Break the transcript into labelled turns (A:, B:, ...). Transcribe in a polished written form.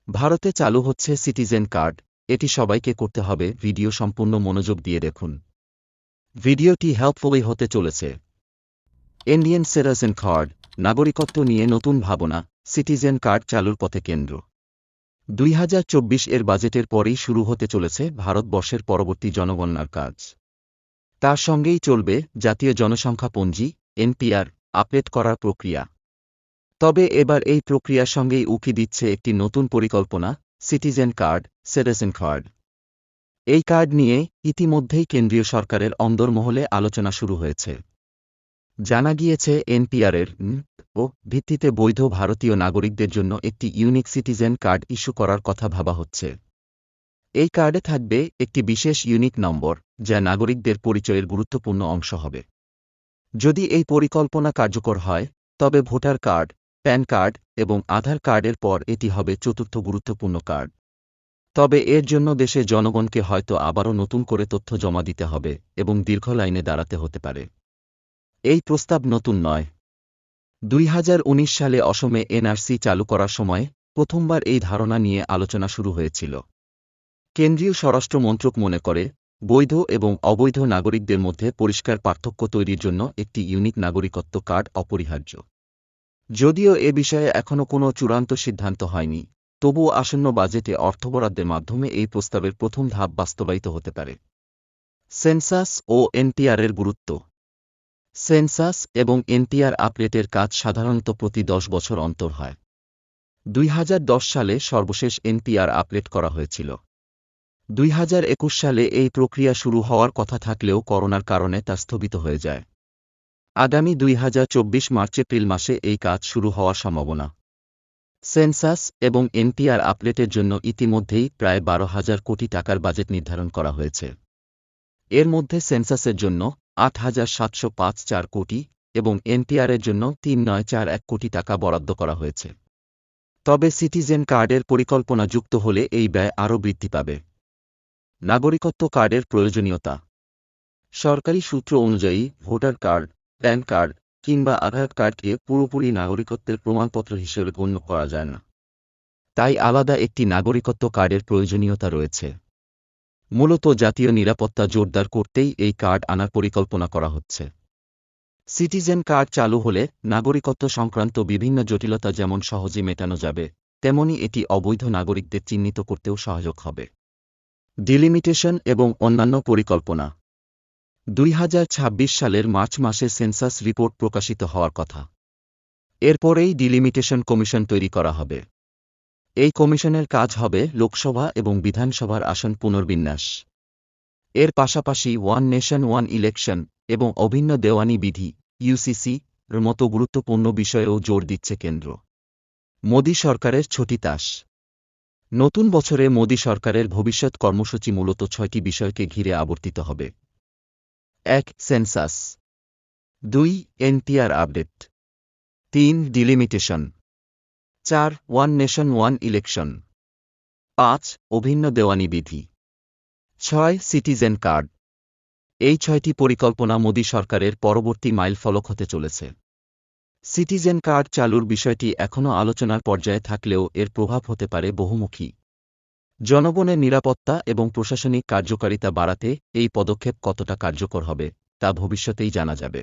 A: ভারতে চালু হচ্ছে সিটিজেন কার্ড। এটি সবাইকে করতে হবে। ভিডিও সম্পূর্ণ মনোযোগ দিয়ে দেখুন। ভিডিওটি হেল্পফুলই হতে চলেছে। ইন্ডিয়ান সিটিজেন কার্ড, নাগরিকত্ব নিয়ে নতুন ভাবনা, সিটিজেন কার্ড চালুর পথে কেন্দ্র। 2024 এর বাজেটের পরেই শুরু হতে চলেছে ভারতবর্ষের পরবর্তী জনগণনার কাজ। তার সঙ্গেই চলবে জাতীয় জনসংখ্যা পঞ্জি এনপিআর আপডেট করার প্রক্রিয়া। তবে এবার এই প্রক্রিয়ার সঙ্গেই উকি দিচ্ছে একটি নতুন পরিকল্পনা, সিটিজেন কার্ড, সিটিজেন কার্ড। এই কার্ড নিয়ে ইতিমধ্যেই কেন্দ্রীয় সরকারের অন্দরমহলে আলোচনা শুরু হয়েছে। জানা গিয়েছে এনপিআরের ভিত্তিতে বৈধ ভারতীয় নাগরিকদের জন্য একটি ইউনিক সিটিজেন কার্ড ইস্যু করার কথা ভাবা হচ্ছে। এই কার্ডে থাকবে একটি বিশেষ ইউনিক নম্বর, যা নাগরিকদের পরিচয়ের গুরুত্বপূর্ণ অংশ হবে। যদি এই পরিকল্পনা কার্যকর হয়, তবে ভোটার কার্ড, প্যান কার্ড এবং আধার কার্ডের পর এটি হবে চতুর্থ গুরুত্বপূর্ণ কার্ড। তবে এর জন্য দেশের জনগণকে হয়তো আবারও নতুন করে তথ্য জমা দিতে হবে এবং দীর্ঘ লাইনে দাঁড়াতে হতে পারে। এই প্রস্তাব নতুন নয়। 2019 সালে অসমে এনআরসি চালু করার সময় প্রথমবার এই ধারণা নিয়ে আলোচনা শুরু হয়েছিল। কেন্দ্রীয় স্বরাষ্ট্র মন্ত্রক মনে করে, বৈধ এবং অবৈধ নাগরিকদের মধ্যে পরিষ্কার পার্থক্য তৈরির জন্য একটি ইউনিক নাগরিকত্ব কার্ড অপরিহার্য। যদিও এ বিষয়ে এখনও কোনো চূড়ান্ত সিদ্ধান্ত হয়নি, তবুও আসন্ন বাজেটে অর্থবরাদ্দের মাধ্যমে এই প্রস্তাবের প্রথম ধাপ বাস্তবায়িত হতে পারে। সেন্সাস ও এনপিআরের গুরুত্ব। সেন্সাস এবং এনপিআর আপডেটের কাজ সাধারণত প্রতি 10 বছর অন্তর হয়। 2010 সালে সর্বশেষ এনপিআর আপডেট করা হয়েছিল। 2021 সালে এই প্রক্রিয়া শুরু হওয়ার কথা থাকলেও করোনার কারণে তা স্থগিত হয়ে যায়। আগামী 2024 মার্চ-এপ্রিল মাসে এই কাজ শুরু হওয়ার সম্ভাবনা। সেন্সাস এবং এনপিআর আপডেটের জন্য ইতিমধ্যেই প্রায় 12,000 কোটি টাকার বাজেট নির্ধারণ করা হয়েছে। এর মধ্যে সেন্সাসের জন্য 8,705.4 কোটি এবং এনপিআরের জন্য 3,941 কোটি টাকা বরাদ্দ করা হয়েছে। তবে সিটিজেন কার্ডের পরিকল্পনা যুক্ত হলে এই ব্যয় আরও বৃদ্ধি পাবে। নাগরিকত্ব কার্ডের প্রয়োজনীয়তা। সরকারি সূত্র অনুযায়ী ভোটার কার্ড, প্যান কার্ড কিংবা আধার কার্ডকে পুরোপুরি নাগরিকত্বের প্রমাণপত্র হিসেবে গণ্য করা যায় না। তাই আলাদা একটি নাগরিকত্ব কার্ডের প্রয়োজনীয়তা রয়েছে। মূলত জাতীয় নিরাপত্তা জোরদার করতেই এই কার্ড আনার পরিকল্পনা করা হচ্ছে। সিটিজেন কার্ড চালু হলে নাগরিকত্ব সংক্রান্ত বিভিন্ন জটিলতা যেমন সহজে মেটানো যাবে, তেমনি এটি অবৈধ নাগরিকদের চিহ্নিত করতেও সহায়ক হবে। ডিলিমিটেশন এবং অন্যান্য পরিকল্পনা। 2026 সালের মার্চ মাসে সেন্সাস রিপোর্ট প্রকাশিত হওয়ার কথা। এরপরেই ডিলিমিটেশন কমিশন তৈরি করা হবে। এই কমিশনের কাজ হবে লোকসভা এবং বিধানসভার আসন পুনর্বিন্যাস। এর পাশাপাশি ওয়ান নেশন ওয়ান ইলেকশন এবং অভিন্ন দেওয়ানি বিধি ইউসিসি এর মতো গুরুত্বপূর্ণ বিষয়েও জোর দিচ্ছে কেন্দ্র। মোদি সরকারের ছটি তাস। নতুন বছরে মোদি সরকারের ভবিষ্যৎ কর্মসূচি মূলত 6টি বিষয়কে ঘিরে আবর্তিত হবে। 1. Census. 2. NPR update. 3. Delimitation. 4. One nation one election. 5. অভিন্ন দেওয়ানি বিধি। 6. Citizen card. এই 6টি পরিকল্পনা মোদি সরকারের পরবর্তী মাইলফলক হতে চলেছে। সিটিজেন কার্ড চালুর বিষয়টি এখনও আলোচনার পর্যায়ে থাকলেও এর প্রভাব হতে পারে বহুমুখী। জনগণের নিরাপত্তা এবং প্রশাসনিক কার্যকারিতা বাড়াতে এই পদক্ষেপ কতটা কার্যকর হবে, তা ভবিষ্যতেই জানা যাবে।